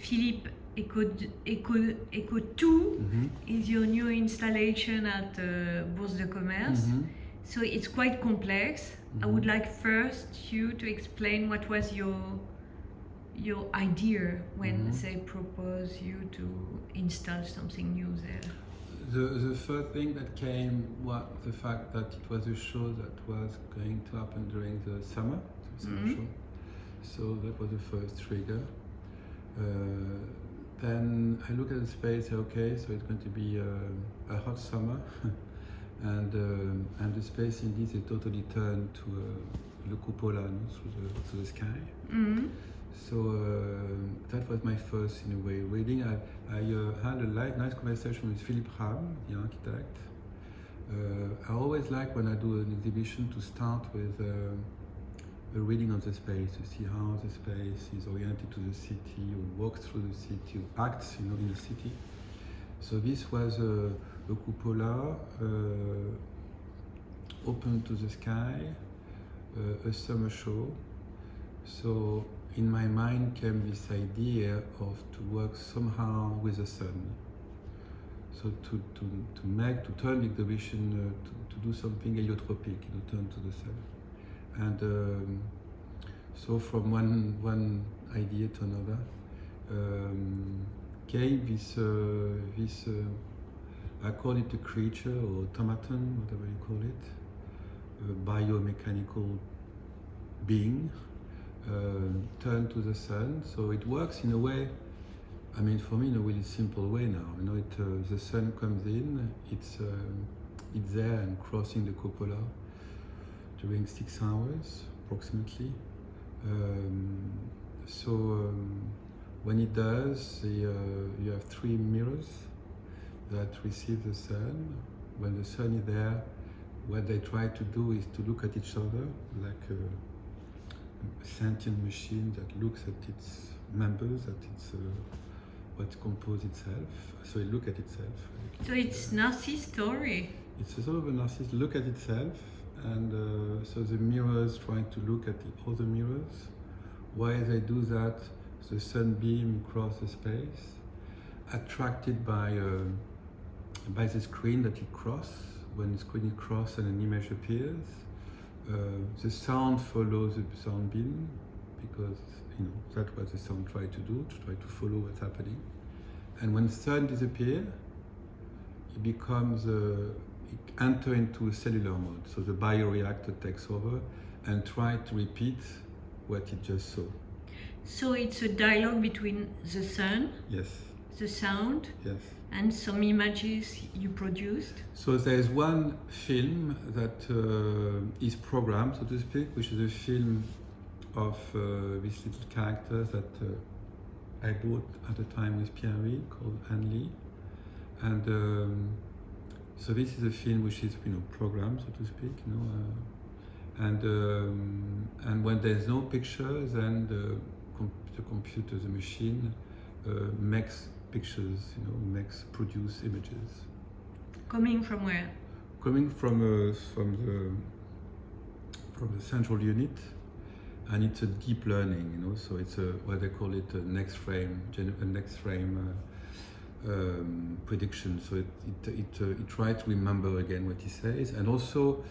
Philippe Eco 2 is your new installation at Bourse de Commerce. So it's quite complex. I would like first you to explain what was your idea when they proposed you to install something new there. The first thing that came was the fact that it was a show that was going to happen during the summer, show. So that was the first trigger. Then I look at the space, okay, so it's going to be a hot summer, and the space indeed is totally turned to le cupola, through the sky. So that was my first, in a way, reading. I had a nice conversation with Philippe Parreno, the architect. I always like when I do an exhibition to start with a reading of the space, to see how the space is oriented to the city, or walks through the city, or acts, in the city. So this was a cupola open to the sky, a summer show. So in my mind came this idea of to work somehow with the sun. So to turn the exhibition to do something heliotropic, turn to the sun. And so from one idea to another came this I call it a creature or automaton, whatever you call it, a biomechanical being turned to the sun. So it works in a way, I mean, for me, in a really simple way now. The sun comes in, it's there and crossing the cupola during 6 hours approximately. When it does, you have 3 mirrors that receive the sun. When the sun is there, what they try to do is to look at each other like a sentient machine that looks at its members, at its what composes itself. So it looks at itself. So it's Narcissus story. It's a sort of a narcissist look at itself, and so the mirrors trying to look at the other mirrors. Why they do that? The sunbeam across the space, attracted by the screen that it crosses. When the screen is crossed and an image appears, the sound follows the sound beam, because that's what the sound tries to do, to try to follow what's happening. And when the sun disappears, it becomes it enters into a cellular mode. So the bioreactor takes over and tries to repeat what it just saw. So it's a dialogue between the sun, yes, the sound, yes, and some images you produced. So there's one film that is programmed, so to speak, which is a film of this little character that I bought at the time with Pierre called Anne-Lee. And so this is a film which is programmed, so to speak, and when there's no picture, then the computer, the machine, makes pictures, produce images. Coming from where? Coming from the central unit, and it's a deep learning, so it's what they call it a next frame prediction. So it tries to remember again what he says, and also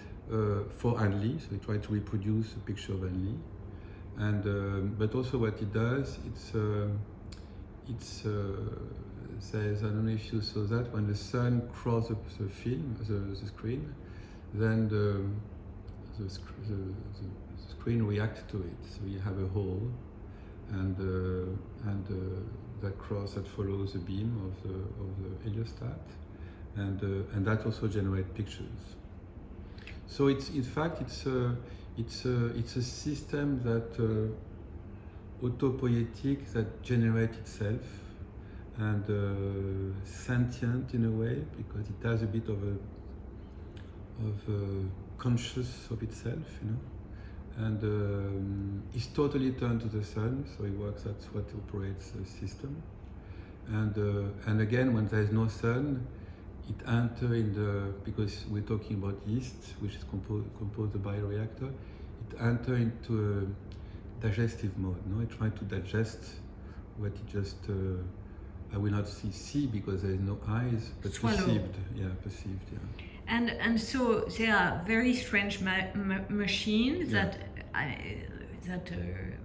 for Anne-Lee, so it tries to reproduce a picture of Anne-Lee. And but also what it does, it says, I don't know if you saw that, when the sun crosses the film, the screen, then the screen reacts to it. So you have a hole, and that cross that follows the beam of the heliostat, and that also generates pictures. So it's in fact it's a system that autopoietic, that generates itself, and sentient in a way, because it has a bit of a conscious of itself, and it's totally turned to the sun, so it works. That's what operates the system. And again, when there is no sun, it enters in because we're talking about yeast, which is composed the bioreactor. It enters into a digestive mode. It tries to digest what it just I will not see because there is no eyes, but Swallow. perceived. Yeah, perceived. Yeah. And so there are very strange machines that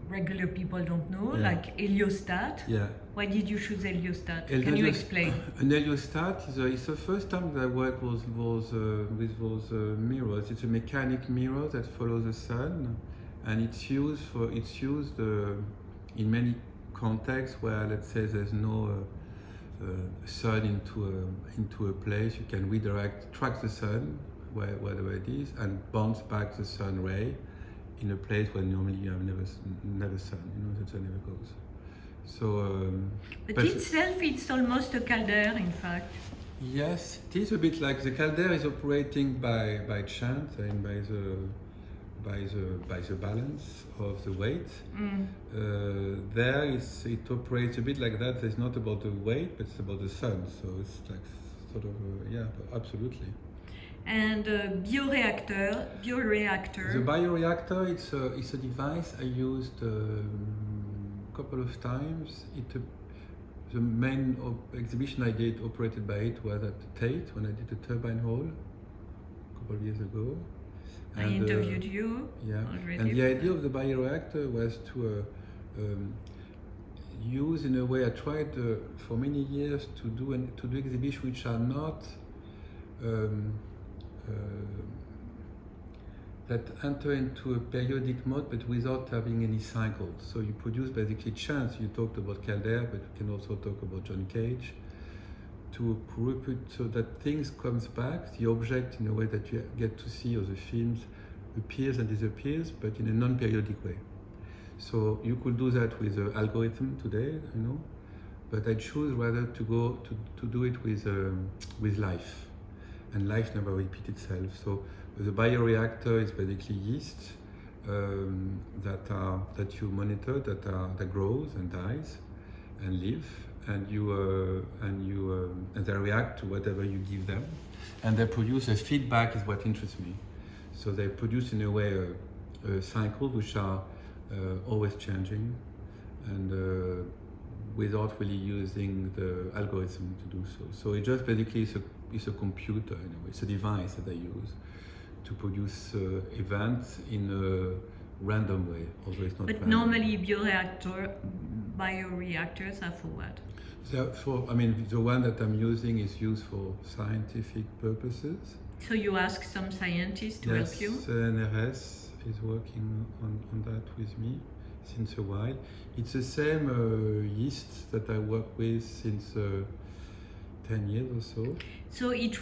regular people don't know, like heliostat. Yeah. Why did you choose heliostat? Can you explain? An heliostat is the first time that I worked with those mirrors. It's a mechanic mirror that follows the sun, and it's used in many contexts where, let's say, there's no sun into a place. You can track the sun wherever it is, and bounce back the sun ray in a place where normally you have never sun. The sun never goes. So, but itself, it's almost a caldera, in fact. Yes, it is a bit like the caldera is operating by chance and by the balance of the weight. It operates a bit like that. It's not about the weight, but it's about the sun. So it's like sort of absolutely. And bioreactor. The bioreactor, it's a device I used a couple of times. The main exhibition I did operated by it was at Tate when I did the turbine hall a couple of years ago. I interviewed you. Yeah, already. And the idea of the bioreactor was to use, in a way, I tried for many years to do exhibitions which are not that enter into a periodic mode, but without having any cycles. So you produce basically chance. You talked about Calder, but we can also talk about John Cage. So that things comes back, the object in a way that you get to see, or the films appears and disappears, but in a non-periodic way. So you could do that with an algorithm today, but I choose rather to do it with life, and life never repeats itself. So the bioreactor is basically yeast that you monitor, that grows and dies and live, and they react to whatever you give them, and they produce a feedback is what interests me. So they produce in a way a cycle which are always changing, and without really using the algorithm to do so. So it just basically is a computer in a way. It's a device that I use to produce events in a random way, although it's not But random. Normally bioreactors are for what? The one that I'm using is used for scientific purposes. So you ask some scientists to help you? Yes, NRS is working on that with me since a while. It's the same yeast that I work with since 10 years or so. So it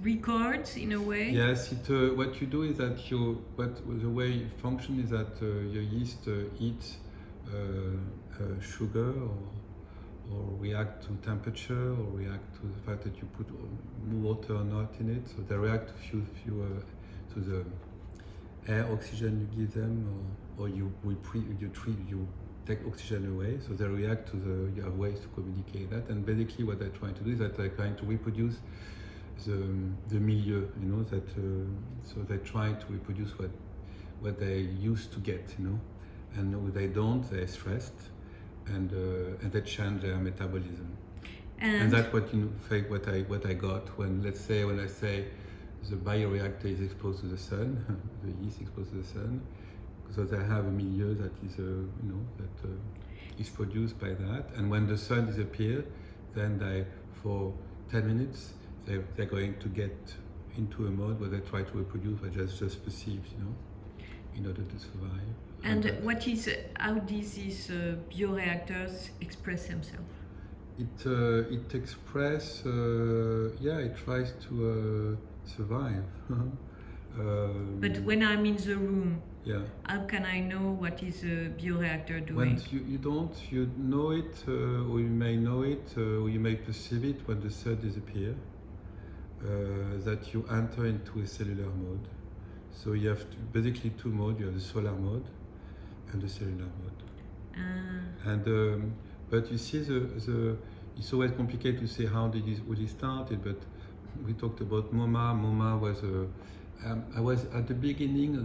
records in a way? Yes, what you do is that the way it functions is that your yeast eats sugar or react to temperature, or react to the fact that you put water or not in it. So they react to the air, oxygen you give them, or you take oxygen away. So they react to you have ways to communicate that. And basically what they're trying to do is that they're trying to reproduce the milieu, so they try to reproduce what they used to get, and when they don't, they're stressed, and they change their metabolism. And that's what I got when I say the bioreactor is exposed to the sun, the yeast exposed to the sun, because they have a milieu that is is produced by that. And when the sun disappears, then for 10 minutes they're going to get into a mode where they try to reproduce what just perceived, in order to survive. And how do these bioreactors express themselves? It expresses, it tries to survive. But when I'm in the room, how can I know what is a bioreactor doing? When you know it, or you may know it, or you may perceive it when the sun disappears, that you enter into a cellular mode. So you have basically two modes. You have the solar mode and the cellular mode. But you see, it's always complicated to say how did it started. But we talked about MoMA. MoMA was I was at the beginning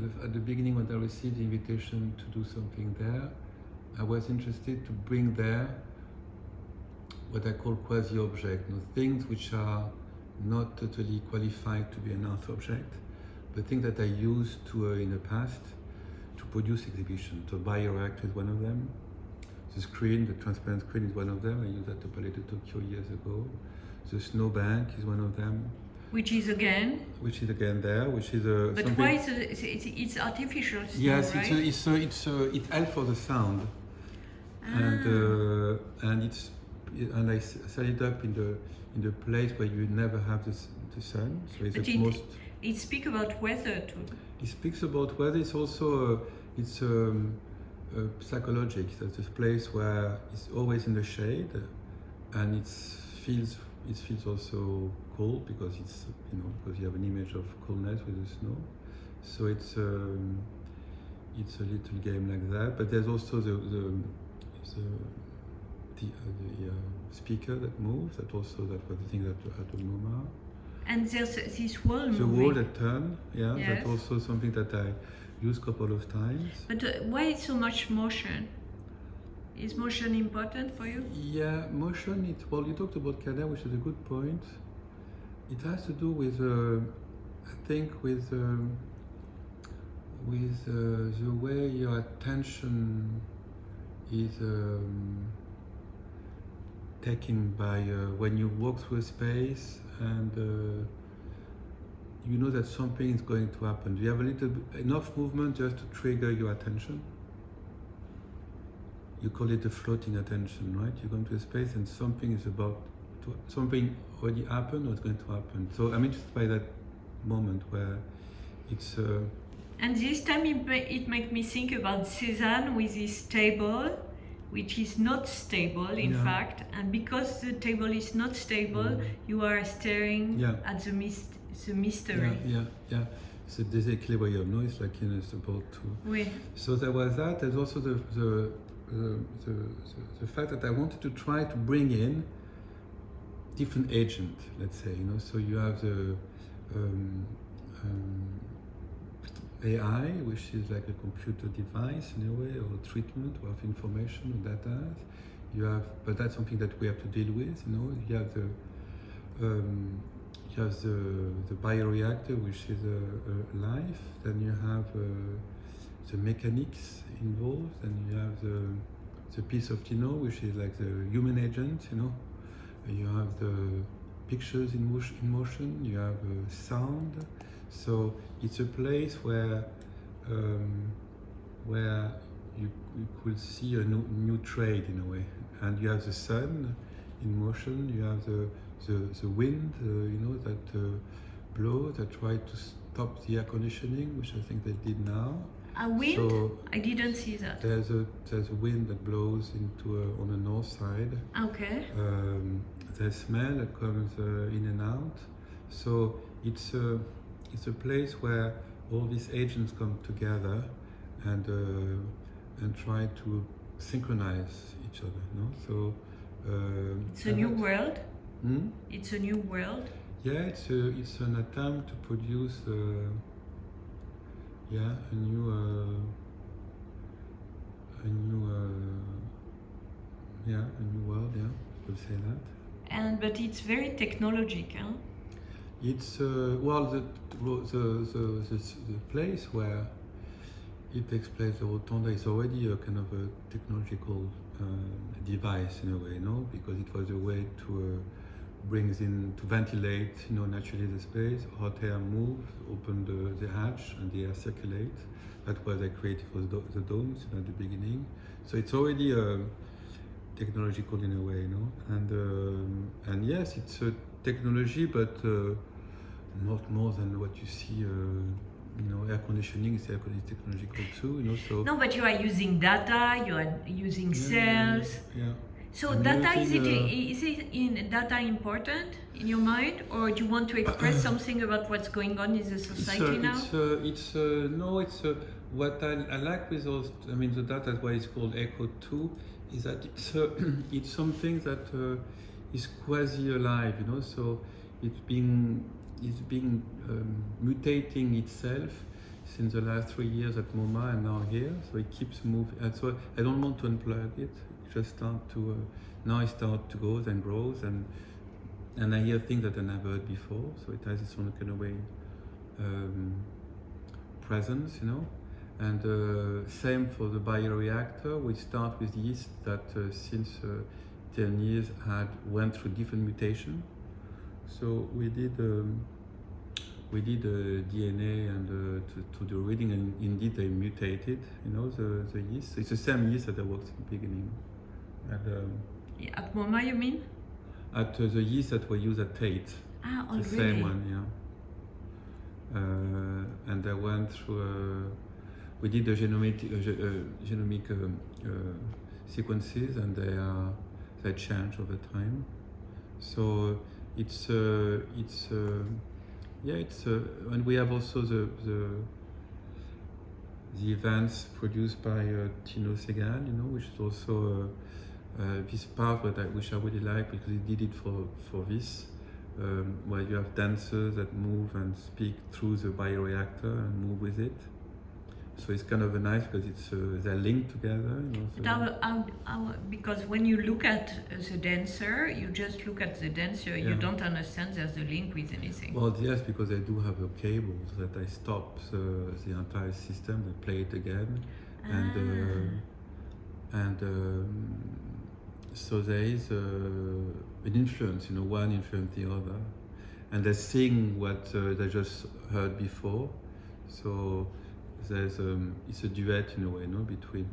when I received the invitation to do something there. I was interested to bring there what I call quasi-objects, things which are not totally qualified to be an art object, but things that I used to in the past to produce exhibitions. The bioreactor is one of them. The screen, the transparent screen is one of them. I used that to Palais de Tokyo years ago. The snowbank is one of them. Which is again there, which is a. But why it's artificial snow, yes, right? it helps for the sound, and I set it up in the place where you never have the sun. So it's it speaks about weather too. It speaks about weather. It's also psychological. It's a place where it's always in the shade, and it feels also cold because it's because you have an image of coolness with the snow. So it's a little game like that. But there's also the speaker that moves. That was the thing at the MoMA. And there's this wall moving. The wall that turn, Yes. That's also something that I use a couple of times. But why so much motion? Is motion important for you? Yeah, motion. You talked about Canada, which is a good point. It has to do with, I think, with the way your attention is taken by when you walk through a space and you know that something is going to happen. Do you have enough movement just to trigger your attention? You call it a floating attention, right? You go into a space and something already happened or it's going to happen. So I'm interested by that moment where it's. And this time it makes me think about Cézanne with his table, which is not stable in fact, and because the table is not stable, you are staring at the mystery. Yeah. It's a déséquilibre, no? It's like it's about to. Oui. So there was that. There's also the fact that I wanted to try to bring in different agents, let's say, So you have the AI, which is like a computer device in a way, or treatment of information or data. But that's something that we have to deal with. You have the bioreactor, which is life. Then you have the mechanics involved, and you have the piece of which is like the human agent. You have the pictures in motion. You have sound. So it's a place where you could see a new trade in a way. And you have the sun in motion. You have the wind, that blows, that try to stop the air conditioning, which I think they did now. A wind? So I didn't see that. There's a wind that blows on the north side. Okay. There's smell that comes in and out. So it's a place where all these agents come together and try to synchronize each other. So it's a new world. It's a new world. Yeah, it's an attempt to produce a new world. Yeah, we'll say that. But it's very technological, huh? It's the place where it takes place, the Rotonda, is already a kind of a technological device in a way, because it was a way to ventilate, naturally the space. Hot air moves, open the hatch, and the air circulates. That was I created for the domes at the beginning. So it's already technological in a way, and yes, it's a technology, but not more than what you see. Air conditioning is technological too. So no, but you are using data. You are using cells. Yeah. So data is it data important in your mind, or do you want to express something about what's going on in the society now? What I like with those. I mean, the data, why it's called Echo 2, is that it's something that is quasi alive. So it's being mutating itself. since the last 3 years at MoMA and now here. So it keeps moving. And so I don't want to unplug it. It just start to now it starts to grow and grows, and I hear things that I never heard before. So it has its own kind of way presence, you know. And same for the bioreactor. We start with yeast that since 10 years went through different mutation. So we did DNA and to the reading, and indeed they mutated, you know, the yeast. It's the same yeast that I worked in the beginning. And, at MoMA, you mean? At the yeast that we use at Tate. Ah, already. The same one, yeah. And I went through. We did the genomic sequences, and they change over time. So it's and we have also the events produced by Tino Segal, you know, which is also this part which I really like, because he did it for this, where you have dancers that move and speak through the bioreactor and move with it. So it's kind of nice because it's they're linked together. You know, so because when you look at the dancer, you just look at the dancer. You don't understand there's a link with anything. Well, yes, because I do have a cable that I stop the entire system, I play it again, so there is an influence. You know, one influence the other, and they sing what they just heard before. So there's it's a duet in a way, no, between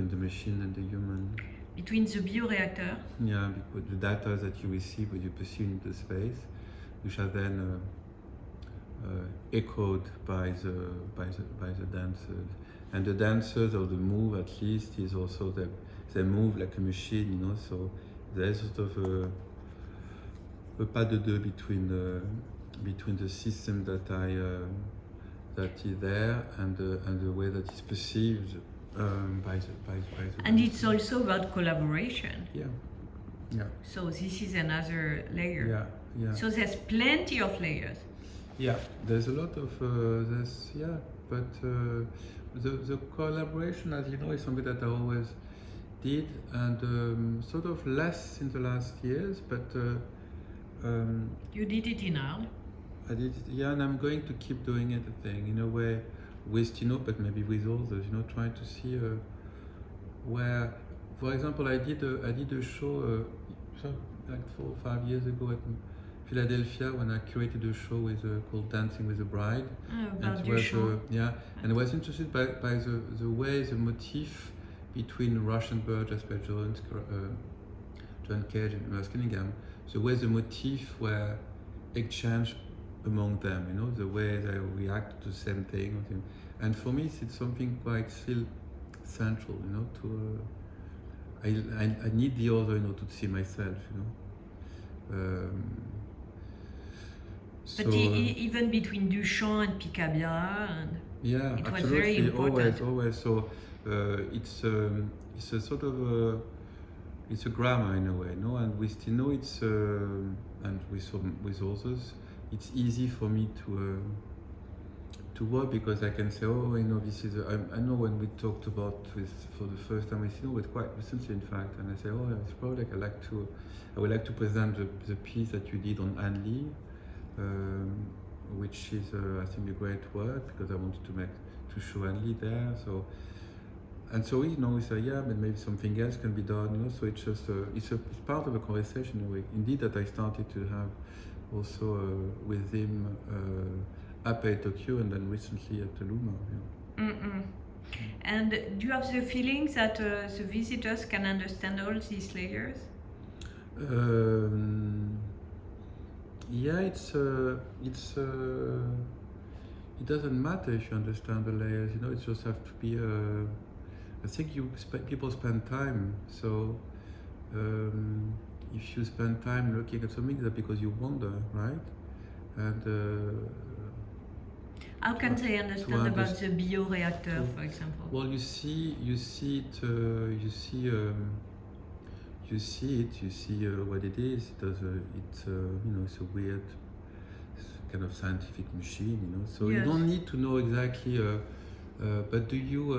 the machine and the human. Between the bioreactor. Yeah, because the data that you receive when you pursue into space, which are then echoed by the dancers, and the dancers, or the move at least, is also they move like a machine, you know. So there's sort of a pas de deux between the system that is there and the way that is perceived by the and it's also about collaboration. Yeah. So this is another layer. Yeah. So there's plenty of layers. Yeah, there's a lot of but the collaboration, as you know, is something that I always did, and sort of less in the last years, but you did it in Arles. I did it, yeah, and I'm going to keep doing it, I think, in a way, with Tino, but maybe with others, you know, trying to see where, for example, I did a show like 4 or 5 years ago at Philadelphia, when I curated a show called Dancing with the Bride. About your show. And I was interested by the way the motif between Russian bird, Jasper Jones, John Cage, and Merce Cunningham, the way the motif were exchanged among them, you know, the way they react to the same thing. And for me, it's something quite still central, you know, to I need the other, you know, to see myself, you know. But even between Duchamp and Picabia, and yeah, it was absolutely, very important. Always. So it's a sort of it's a grammar in a way, no? And with Tino, it's and with others, it's easy for me to work, because I can say, oh, you know, this is. I know when we talked about this for the first time with Tino, but quite recently, in fact, and I say, oh, it's probably like I would like to present the piece that you did on Anne Lee, which is I think a great work, because I wanted to show Anne Lee there. So. And so, you know, we say, yeah, but maybe something else can be done, you know. So it's just it's part of a conversation in a way. Indeed, that I started to have also with him up at Tokyo, and then recently at Luma. Yeah. And do you have the feeling that the visitors can understand all these layers? Yeah, it doesn't matter if you understand the layers. You know, it just have to be. I think people spend time. So if you spend time looking at something, that's because you wonder, right? And how can they understand about the bioreactor, for example? Well, you see it. You see what it is. You know, it's a weird kind of scientific machine, you know. So Yes. you don't need to know exactly. But do you?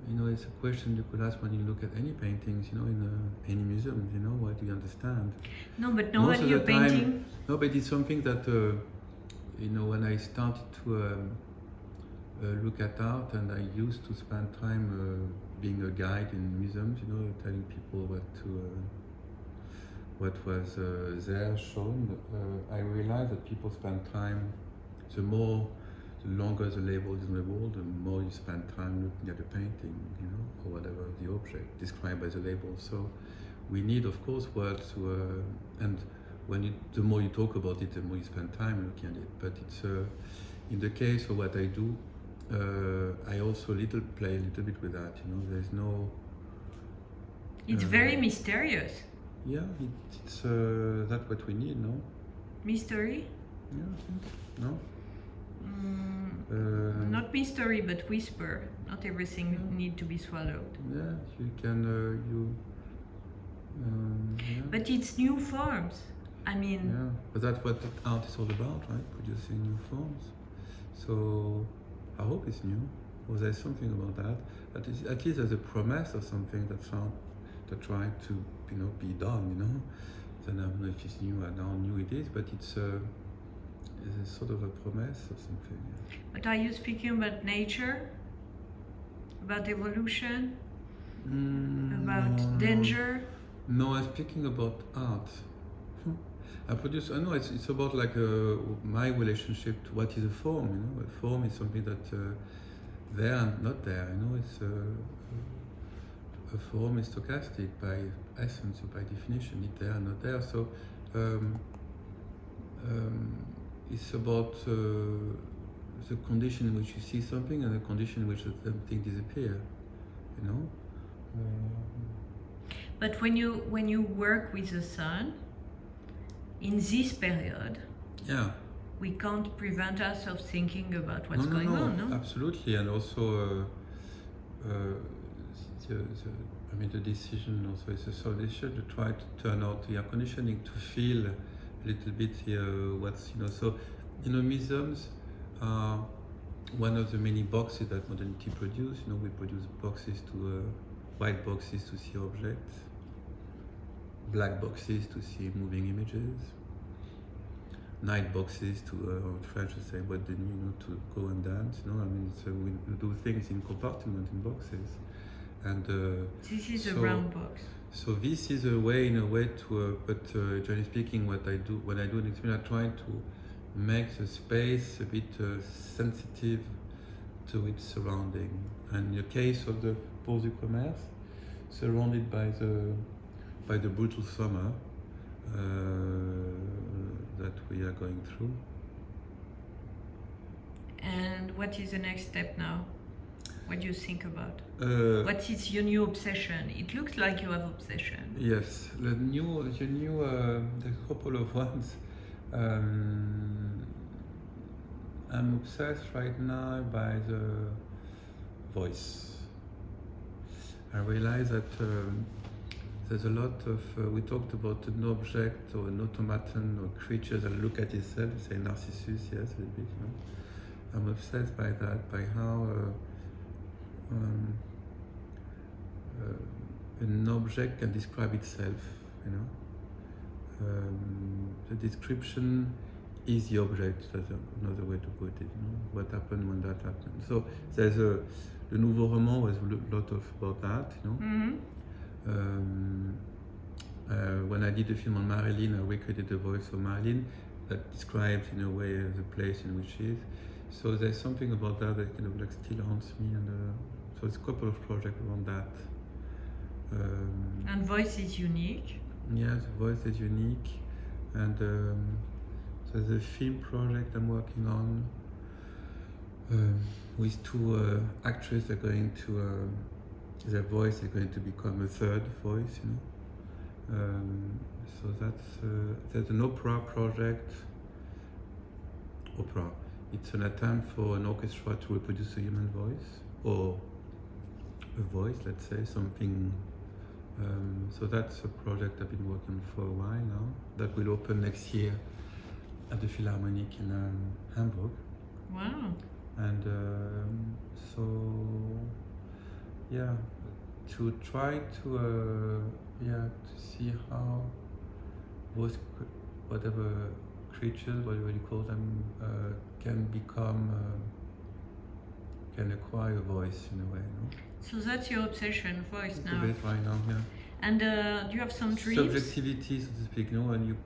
You know, it's a question you could ask when you look at any paintings, you know, in any museum. You know, what do you understand? No, but Most normally of you're the time- painting. No, but it's something that you know, when I started to look at art, and I used to spend time being a guide in museums, you know, telling people what was there shown. I realized that people spend time. The longer the label is on the wall, the more you spend time looking at the painting, you know, or whatever the object described by the label. So we need, of course, words to, and the more you talk about it, the more you spend time looking at it. But it's in the case of what I do, I also play a little bit with that. You know, there's no. It's very mysterious. Yeah, it's that's what we need, no? Mystery? Yeah, I think no. Not mystery, but whisper. Not everything need to be swallowed. Yeah, you can yeah. But it's new forms. I mean, Yeah, but that's what art is all about, right? Producing new forms. So I hope it's new, or there's something about that. At least there's a promise of something that trying to, you know, be done. You know, then I don't know if it's new or how new it is, but it's a sort of a promise of something. Yeah. but are you speaking about nature? About evolution? About danger? No, I'm speaking about art. I know it's about like my relationship to what is a form. You know, a form is something that there and not there. You know, it's a form is stochastic by essence or by definition. It's there and not there. So it's about the condition in which you see something and the condition in which something disappears. You know. But when you work with the sun, in this period, Yeah. we can't prevent ourselves thinking about what's going on, no? Absolutely, and also I mean the decision also is a solution to try to turn out the air conditioning to feel a little bit what's, you know. So, you know, museums are one of the many boxes that modernity produce. You know, we produce boxes to white boxes to see objects, black boxes to see moving images, night boxes to, French would say, what the you know, to go and dance. You know, I mean, so we do things in compartments, in boxes, and This is a so- round box. So this is a way, in a way, to. But generally speaking, when I do an experiment, I try to make the space a bit sensitive to its surrounding. And in the case of the Bourse de Commerce, surrounded by the brutal summer that we are going through. And what is the next step now? What do you think about? What is your new obsession? It looks like you have obsession. Yes, the new, there's a couple of ones. I'm obsessed right now by the voice. I realize that there's a lot of, we talked about an object or an automaton or creature that look at itself, say Narcissus, yes, a little bit, you know. I'm obsessed by that, by how an object can describe itself, you know. The description is the object, that's another way to put it, you know, what happened when that happened. So there's the Nouveau Roman was a lot about that, you know. Mm-hmm. When I did the film on Marilyn, I recreated the voice of Marilyn that describes in a way the place in which she is. So there's something about that that kind of like still haunts me, and so it's a couple of projects around that. And voice is unique. Yeah, the voice is unique, and there's a film project I'm working on with two actresses that are going to, their voice is going to become a third voice, you know. So there's an opera project. Opera. It's an attempt for an orchestra to reproduce a human voice, or a voice, let's say, something. So that's a project I've been working on for a while now. That will open next year at the Philharmonic in Hamburg. Wow. And so, yeah, to try to see how those whatever creatures, whatever you call them, can acquire a voice in a way. No? So that's your obsession, voice It's now. a bit right now, yeah. And do you have some dreams? Subjectivity, so to speak, no, and you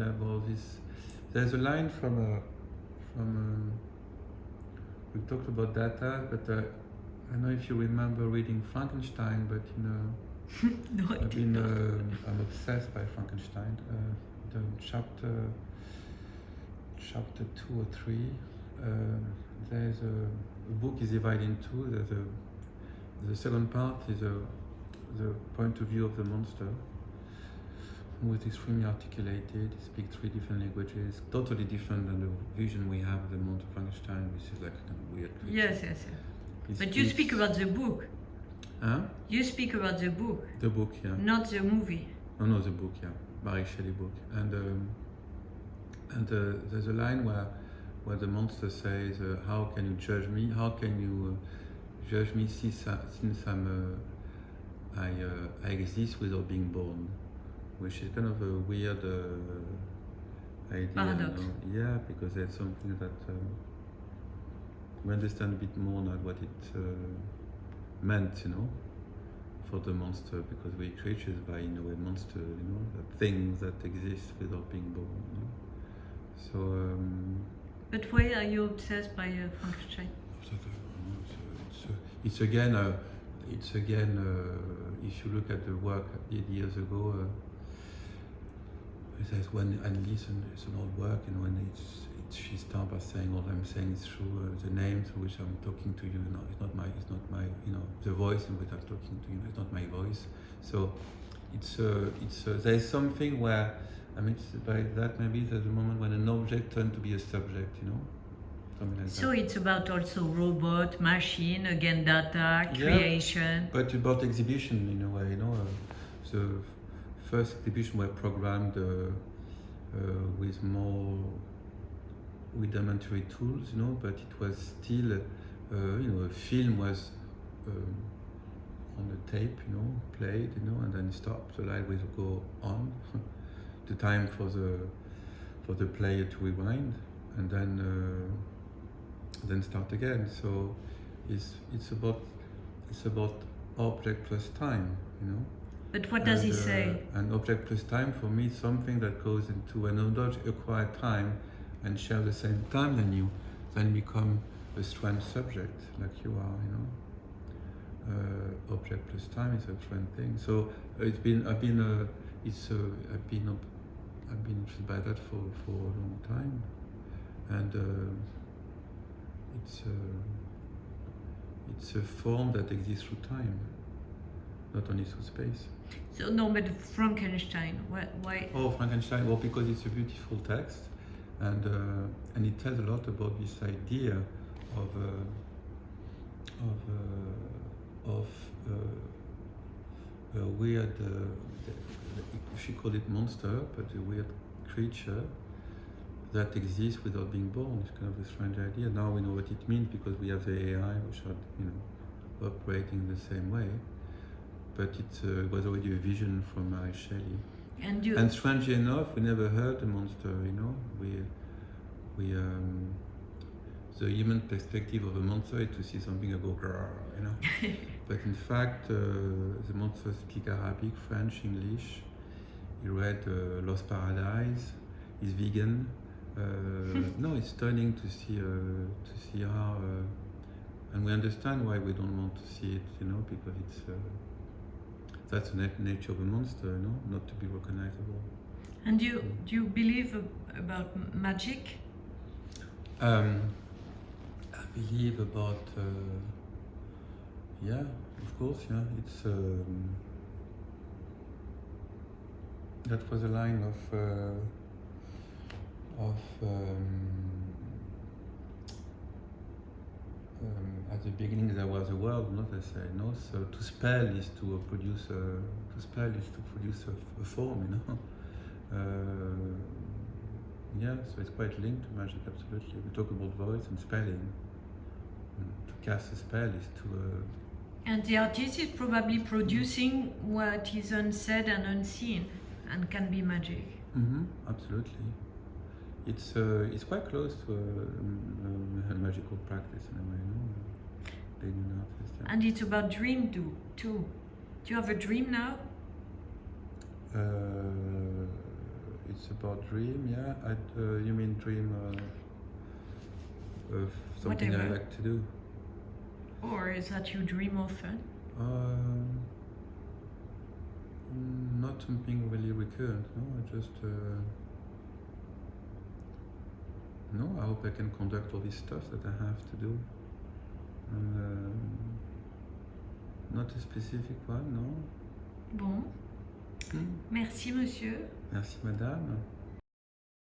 have all this. There's a line from we talked about data, but I don't know if you remember reading Frankenstein, but No, I did I'm obsessed by Frankenstein. The chapter 2 or 3. There's a book is divided in two. The second part is the point of view of the monster, who is extremely articulated, speaks 3 different languages, totally different than the vision we have of the monster Frankenstein, which is like a kind of weird creature. Yes. But you speak about the book. Huh? You speak about the book. The book, yeah. Not the movie. No, the book, yeah. Mary Shelley book. And there's a line where the monster says, how can you judge me? How can you judge me since I exist without being born? Which is kind of a weird idea. Paradox. No? Yeah, because there's something that we understand a bit more now what it meant, for the monster, because we creatures by in a way monster, the things that exist without being born. So. But why are you obsessed by Frankenstein? It's again. If you look at the work I did years ago, it says when Annelies, it's an old work, and when she starts by saying all I'm saying is true. The name through which I'm talking to you, it's not my, the voice in which I'm talking to you, it's not my voice. So there's something where, it's by that maybe there's a moment when an object turns to be a subject, something like So that. it's about also robot, machine, again data, creation. Yeah, but about exhibition in a way, the first exhibition were programmed with more rudimentary tools, but it was still, a film was on the tape, played, and then stop. The light will go on. The time for the player to rewind, and then start again. So it's about object plus time, But what does he say? An object plus time for me is something that goes into an object acquire time and share the same time than you, then become a strange subject like you are, Object plus time is a strange thing. So I've been interested by that for a long time, and it's a form that exists through time, not only through space. So no, but Frankenstein, why? Oh, Frankenstein. Well, because it's a beautiful text, and it tells a lot about this idea of a weird. She called it monster, but a weird creature that exists without being born. It's kind of a strange idea. Now we know what it means because we have the AI, which are, operating the same way. But it was already a vision from Mary Shelley. And strangely enough, we never heard the monster. The human perspective of a monster is to see something and go grrr, But in fact, the monster speaks Arabic, French, English. He read Lost Paradise. He's vegan. No, it's stunning to see how, and we understand why we don't want to see it, because it's that's the nature of a monster, not to be recognizable. And do you believe about magic? I believe about, yeah, of course, yeah. It's that was a line at the beginning there was a world, not I say, so to spell is to produce a form, Yeah, so it's quite linked to magic, absolutely. We talk about voice and spelling. To cast a spell is to... And the artist is probably producing what is unsaid and unseen and can be magic. Absolutely. It's quite close to a magical practice in a way, no? Being an artist, yeah. And it's about dream too. Do you have a dream now? It's about dream, yeah. You mean dream of something Whatever. I like to do? Or is that you dream often? Not something really recurrent, no. I just no. I hope I can conduct all this stuff that I have to do. Not a specific one, no. Bon. Merci, monsieur. Merci, madame.